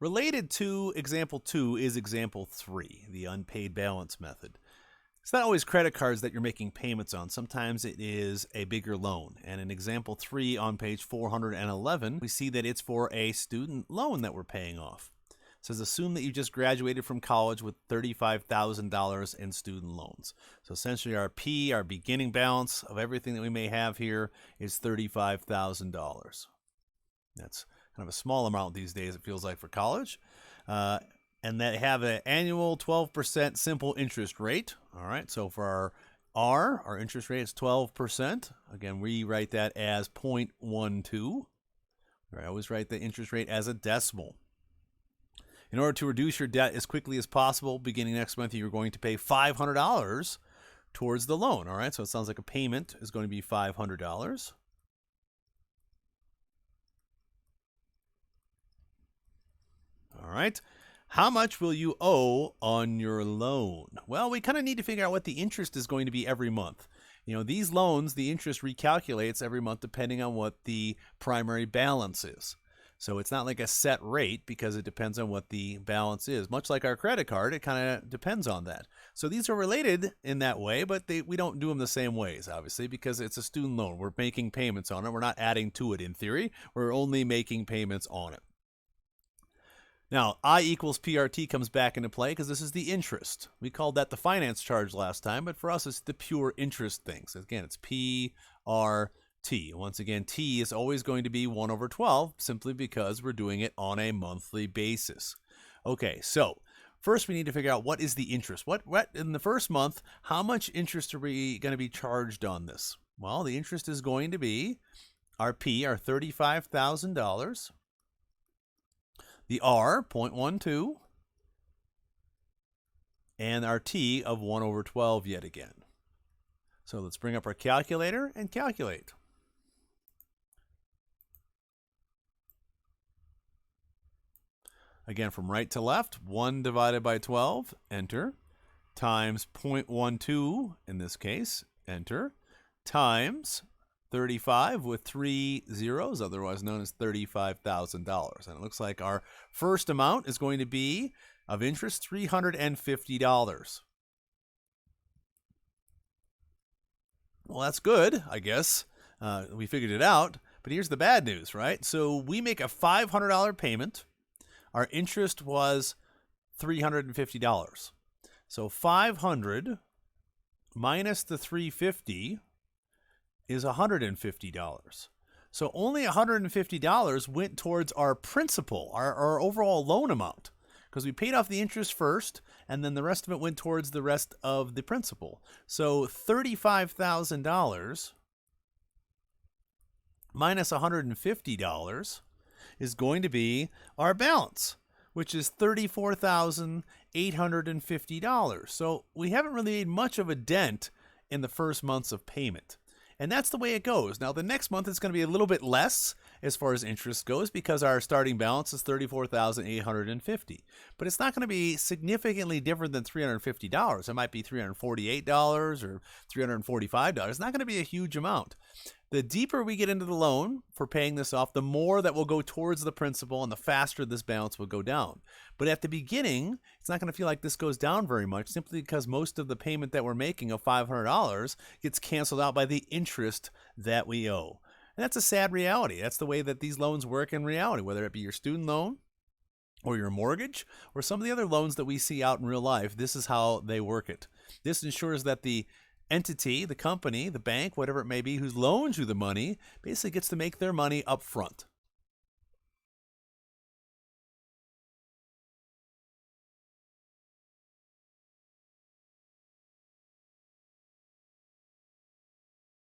Related to example 2 is example 3, the unpaid balance method. It's not always credit cards that you're making payments on. Sometimes it is a bigger loan. And in example 3 on page 411, we see that it's for a student loan that we're paying off. It says, assume that you just graduated from college with $35,000 in student loans. So essentially our P, our beginning balance of everything that we may have here, is $35,000. That's kind of a small amount these days, it feels like, for college. And that have an annual 12% simple interest rate. All right, so for our interest rate is 12%. Again, we write that as 0.12. I always write the interest rate as a decimal. In order to reduce your debt as quickly as possible, beginning next month, you're going to pay $500 towards the loan. All right, so it sounds like a payment is going to be $500. All right. How much will you owe on your loan? Well, we kind of need to figure out what the interest is going to be every month. You know, these loans, the interest recalculates every month depending on what the primary balance is. So it's not like a set rate because it depends on what the balance is. Much like our credit card, it kind of depends on that. So these are related in that way, but we don't do them the same ways, obviously, because it's a student loan. We're making payments on it. We're not adding to it in theory. We're only making payments on it. Now, I equals PRT comes back into play because this is the interest. We called that the finance charge last time, but for us, it's the pure interest thing. So again, it's PRT. Once again, T is always going to be 1 over 12 simply because we're doing it on a monthly basis. Okay, so first we need to figure out what is the interest. What in the first month, how much interest are we going to be charged on this? Well, the interest is going to be our P, our $35,000. The R, 0.12, and our T of 1 over 12 yet again. So let's bring up our calculator and calculate. Again, from right to left, 1 divided by 12, enter, times 0.12 in this case, enter, times 35 with 3 zeros, otherwise known as $35,000. And it looks like our first amount is going to be, of interest, $350. Well, that's good, I guess. We figured it out. But here's the bad news, right? So we make a $500 payment. Our interest was $350. So 500 minus the 350 is $150. So only $150 went towards our principal, our overall loan amount, because we paid off the interest first, and then the rest of it went towards the rest of the principal. So $35,000 minus $150 is going to be our balance, which is $34,850. So we haven't really made much of a dent in the first months of payment. And that's the way it goes. Now, the next month it's going to be a little bit less as far as interest goes because our starting balance is $34,850. But it's not going to be significantly different than $350. It might be $348 or $345. It's not going to be a huge amount. The deeper we get into the loan for paying this off, the more that will go towards the principal and the faster this balance will go down. But at the beginning, it's not going to feel like this goes down very much simply because most of the payment that we're making of $500 gets canceled out by the interest that we owe. And that's a sad reality. That's the way that these loans work in reality, whether it be your student loan or your mortgage or some of the other loans that we see out in real life. This is how they work it. This ensures that the entity, the company, the bank, whatever it may be, who loans you the money, basically gets to make their money up front.